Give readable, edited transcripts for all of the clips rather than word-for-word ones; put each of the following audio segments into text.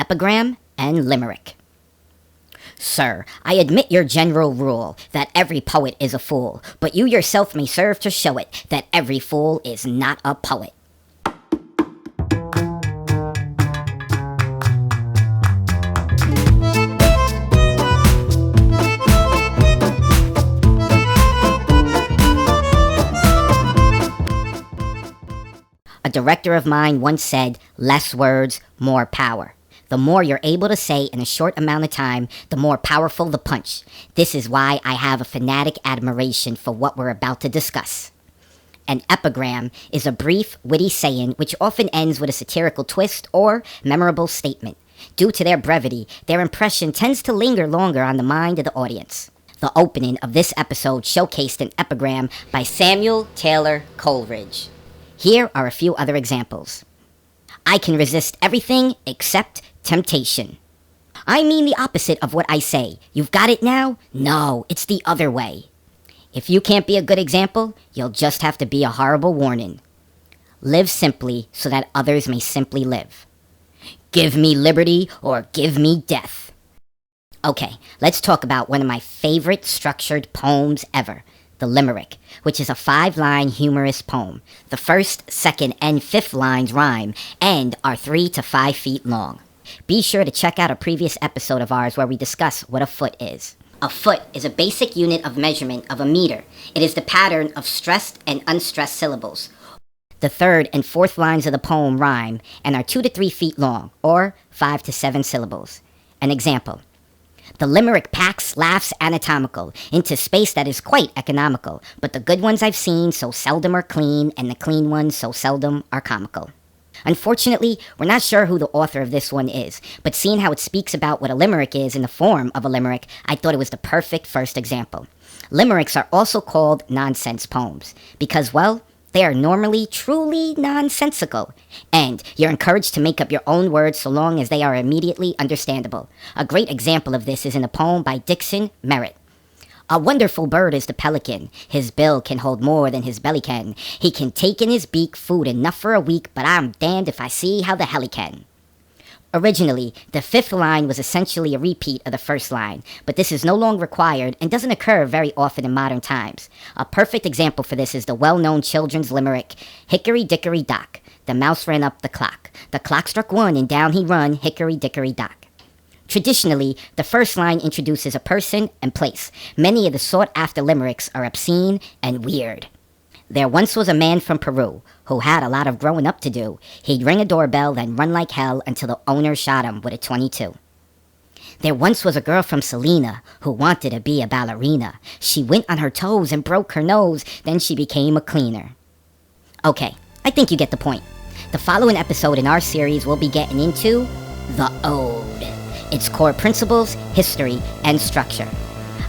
Epigram and Limerick. Sir, I admit your general rule, that every poet is a fool, but you yourself may serve to show it, that every fool is not a poet. A director of mine once said, less words, more power. The more you're able to say in a short amount of time, the more powerful the punch. This is why I have a fanatic admiration for what we're about to discuss. An epigram is a brief, witty saying which often ends with a satirical twist or memorable statement. Due to their brevity, their impression tends to linger longer on the mind of the audience. The opening of this episode showcased an epigram by Samuel Taylor Coleridge. Here are a few other examples. I can resist everything except temptation. I mean the opposite of what I say. You've got it now? No, it's the other way. If you can't be a good example, you'll just have to be a horrible warning. Live simply so that others may simply live. Give me liberty or give me death. Okay, let's talk about one of my favorite structured poems ever. The Limerick, which is a 5-line humorous poem. The first, second, and fifth lines rhyme and are 3 to 5 feet long. Be sure to check out a previous episode of ours where we discuss what a foot is. A foot is a basic unit of measurement of a meter. It is the pattern of stressed and unstressed syllables. The third and fourth lines of the poem rhyme and are 2 to 3 feet long, or 5 to 7 syllables. An example. The Limerick packs laughs anatomical into space that is quite economical, but the good ones I've seen so seldom are clean, and the clean ones so seldom are comical. Unfortunately, we're not sure who the author of this one is, but seeing how it speaks about what a limerick is in the form of a limerick, I thought it was the perfect first example. Limericks are also called nonsense poems, because, well, they are normally truly nonsensical, and you're encouraged to make up your own words so long as they are immediately understandable. A great example of this is in a poem by Dixon Merritt. A wonderful bird is the pelican. His bill can hold more than his belly can. He can take in his beak food enough for a week, but I'm damned if I see how the hell he can. Originally, the fifth line was essentially a repeat of the first line, but this is no longer required and doesn't occur very often in modern times. A perfect example for this is the well-known children's limerick, Hickory, Dickory, Dock. The mouse ran up the clock. The clock struck 1 and down he run, Hickory, Dickory, Dock. Traditionally, the first line introduces a person and place. Many of the sought-after limericks are obscene and weird. There once was a man from Peru who had a lot of growing up to do. He'd ring a doorbell, then run like hell until the owner shot him with a .22. There once was a girl from Selena who wanted to be a ballerina. She went on her toes and broke her nose, then she became a cleaner. Okay, I think you get the point. The following episode in our series will be getting into the Ode, its core principles, history, and structure.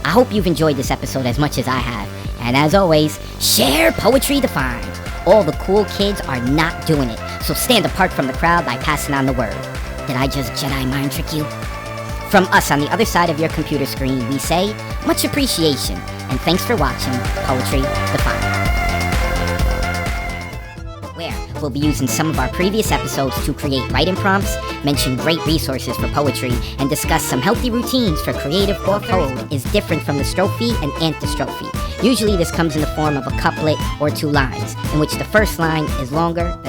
I hope you've enjoyed this episode as much as I have. And as always, share poetry defined. All the cool kids are not doing it, so stand apart from the crowd by passing on the word. Did I just Jedi mind trick you? From us on the other side of your computer screen, we say much appreciation, and thanks for watching Poetry Defined, where we'll be using some of our previous episodes to create writing prompts, mention great resources for poetry, and discuss some healthy routines for creative authors. Ode is different from the strophe and antistrophe. Usually this comes in the form of a couplet or 2 lines, in which the first line is longer than